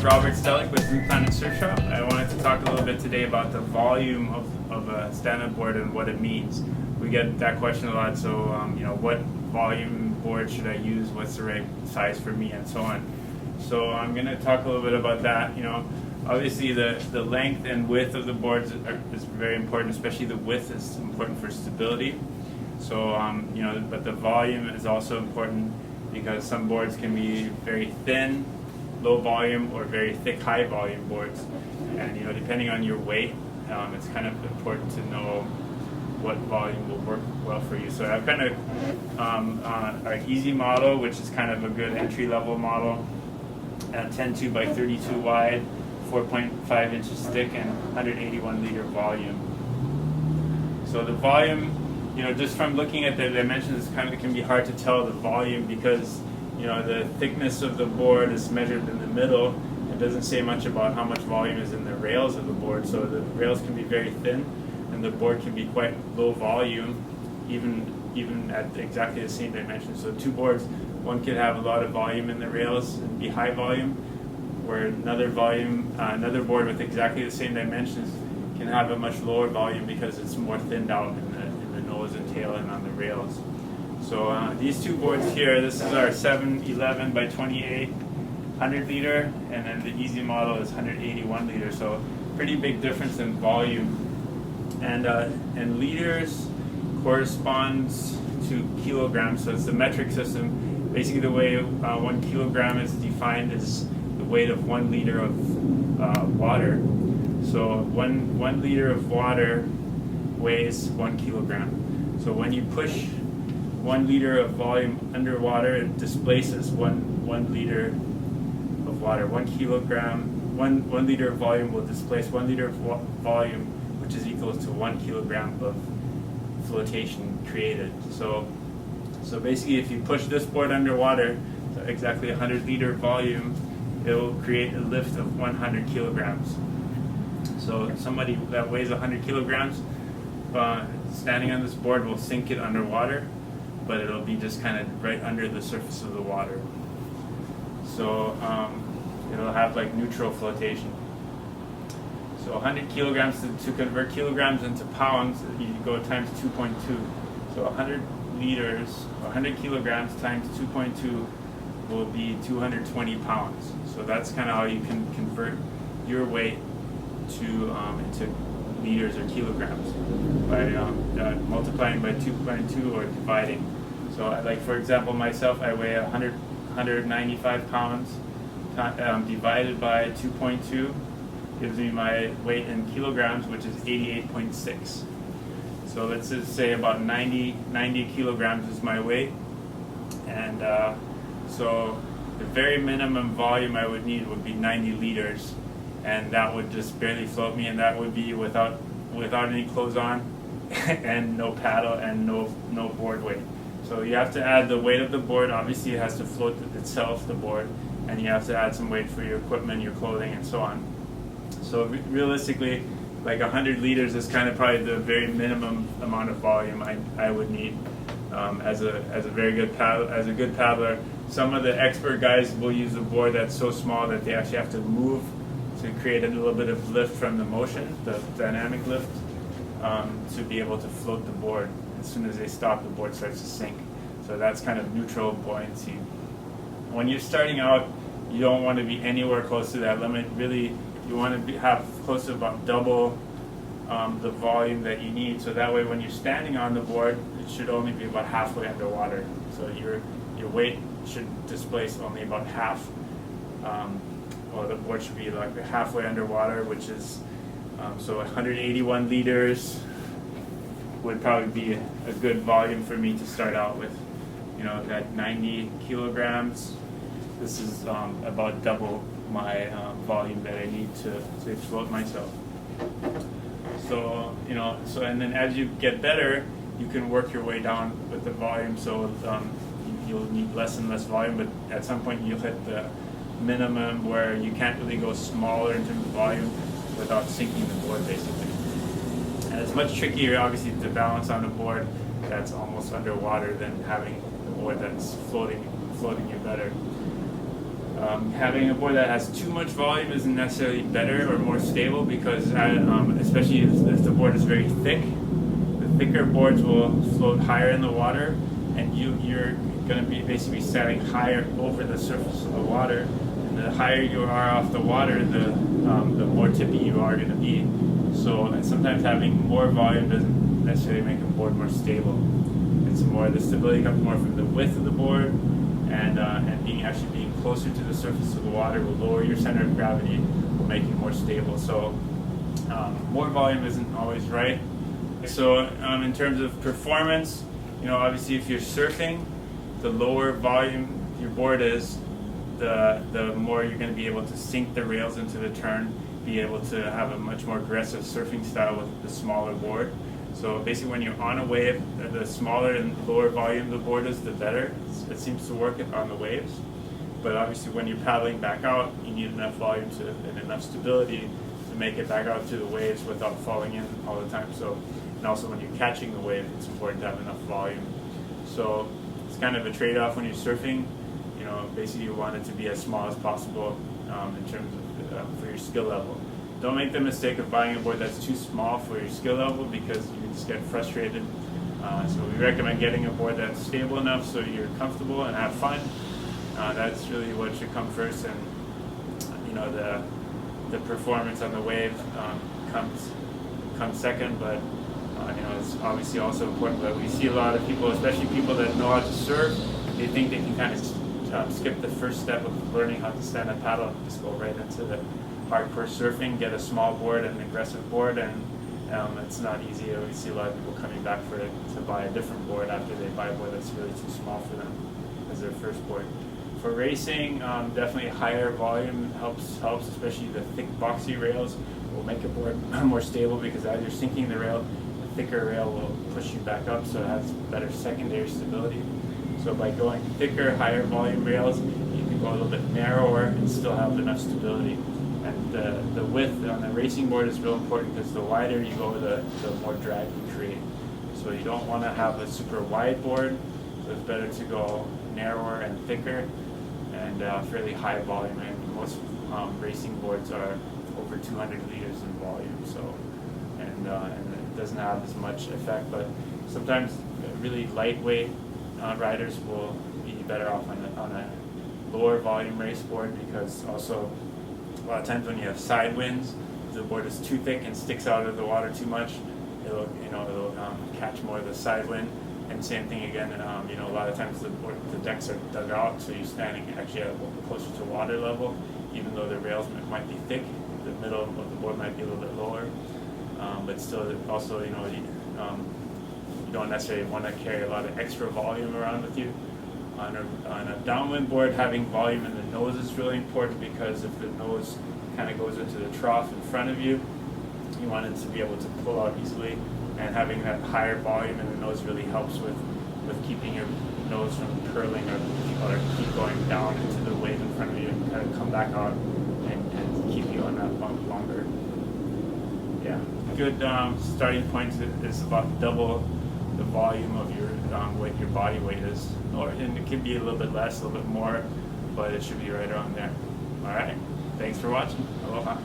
Robert Stellick with Blue Planet Surf Shop. I wanted to talk a little bit today about the volume of a stand-up board and what it means. We get that question a lot, so what volume board should I use, what's the right size for me, and so on. So I'm going to talk a little bit about that. Obviously the length and width of the boards is very important, especially the width is important for stability. So but the volume is also important because some boards can be very thin, low volume, or very thick, high volume boards. And depending on your weight, it's kind of important to know what volume will work well for you. So I've kind of our easy model, which is kind of a good entry level model, 10.2 by 32 wide, 4.5 inches thick, and 181 liter volume. So the volume, just from looking at the dimensions, it can be hard to tell the volume because the thickness of the board is measured in the middle. It doesn't say much about how much volume is in the rails of the board. So the rails can be very thin, and the board can be quite low volume, even at exactly the same dimensions. So two boards, one could have a lot of volume in the rails and be high volume, where another board with exactly the same dimensions can have a much lower volume because it's more thinned out in the nose and tail and on the rails. So these two boards here, this is our 711 by 28 100 liter, and then the easy model is 181 liter. So pretty big difference in volume. And liters corresponds to kilograms, so it's the metric system. Basically the way 1 kilogram is defined is the weight of 1 liter of water. So one liter of water weighs 1 kilogram. So when you push 1 liter of volume underwater, it displaces one liter of water. 1 liter of volume will displace 1 liter of volume, which is equal to 1 kilogram of flotation created. So basically, if you push this board underwater to exactly 100 liter volume, it will create a lift of 100 kilograms. So somebody that weighs 100 kilograms standing on this board will sink it underwater, but it'll be just kind of right under the surface of the water. So it'll have like neutral flotation. So 100 kilograms, to convert kilograms into pounds, you go times 2.2. So 100 liters, 100 kilograms times 2.2 will be 220 pounds. So that's kind of how you can convert your weight to into liters or kilograms by multiplying by 2.2 or dividing. So like for example, myself, I weigh 195 pounds divided by 2.2 gives me my weight in kilograms, which is 88.6. So let's just say about 90 kilograms is my weight, and so the very minimum volume I would need would be 90 liters, and that would just barely float me, and that would be without any clothes on and no paddle and no board weight. So you have to add the weight of the board. Obviously it has to float itself, the board, and you have to add some weight for your equipment, your clothing, and so on. So realistically, like 100 liters is kind of probably the very minimum amount of volume I would need as a very good paddler. Some of the expert guys will use a board that's so small that they actually have to move to create a little bit of lift from the motion, the dynamic lift, to be able to float the board. As soon as they stop, the board starts to sink. So that's kind of neutral buoyancy. When you're starting out, you don't want to be anywhere close to that limit. Really, you want to have close to about double the volume that you need. So that way, when you're standing on the board, it should only be about halfway underwater. So your weight should displace only about half. The board should be like halfway underwater, which is so 181 liters would probably be a good volume for me to start out with. At 90 kilograms, this is about double my volume that I need to float myself. So and then as you get better, you can work your way down with the volume. So you'll need less and less volume, but at some point you'll hit the minimum where you can't really go smaller in terms of volume without sinking the board, basically. And it's much trickier, obviously, to balance on a board that's almost underwater than having a board that's floating you better. Having a board that has too much volume isn't necessarily better or more stable, because especially if the board is very thick, the thicker boards will float higher in the water, and you're going to be basically sailing higher over the surface of the water. And the higher you are off the water, the more tippy you are going to be. So sometimes having more volume doesn't necessarily make a board more stable. It's more, the stability comes more from the width of the board, and actually being closer to the surface of the water will lower your center of gravity, will make you more stable. So more volume isn't always right. So in terms of performance, obviously if you're surfing, the lower volume your board is, the more you're going to be able to sink the rails into the turn, be able to have a much more aggressive surfing style with the smaller board. So basically when you're on a wave, the smaller and lower volume the board is, the better. It seems to work on the waves. But obviously when you're paddling back out, you need enough volume and enough stability to make it back out to the waves without falling in all the time. So, and also when you're catching the wave, it's important to have enough volume. So it's kind of a trade-off when you're surfing. Basically you want it to be as small as possible in terms of for your skill level. Don't make the mistake of buying a board that's too small for your skill level, because you just get frustrated. So we recommend getting a board that's stable enough so you're comfortable and have fun. That's really what should come first, and the performance on the wave comes second. But it's obviously also important. But we see a lot of people, especially people that know how to surf, they think they can kind of skip the first step of learning how to stand and paddle and just go right into the hardcore surfing, get a small board and an aggressive board, and it's not easy. We see a lot of people coming back to buy a different board after they buy a board that's really too small for them as their first board. For racing, definitely higher volume helps, especially the thick boxy rails will make a board more stable, because as you're sinking the rail, the thicker rail will push you back up, so it has better secondary stability. So by going thicker, higher volume rails, you can go a little bit narrower and still have enough stability. And the width on the racing board is real important, because the wider you go, the more drag you create. So you don't want to have a super wide board, so it's better to go narrower and thicker and fairly high volume. And most racing boards are over 200 liters in volume, so and it doesn't have as much effect. But sometimes really lightweight riders will be better off on a lower volume race board, because also a lot of times when you have side winds, if the board is too thick and sticks out of the water too much, it'll catch more of the side wind. And same thing again, a lot of times the decks are dug out, so you're standing actually closer to water level, even though the rails might be thick. The middle of the board might be a little bit lower, but still also you don't necessarily want to carry a lot of extra volume around with you. On a downwind board, having volume in the nose is really important, because if the nose kind of goes into the trough in front of you, you want it to be able to pull out easily, and having that higher volume in the nose really helps with keeping your nose from curling or keep going down into the wave in front of you, and kind of come back out and keep you on that bump longer. Yeah, good starting point is about double the volume of your what your body weight is, and it can be a little bit less, a little bit more, but it should be right around there. All right, thanks for watching. Aloha.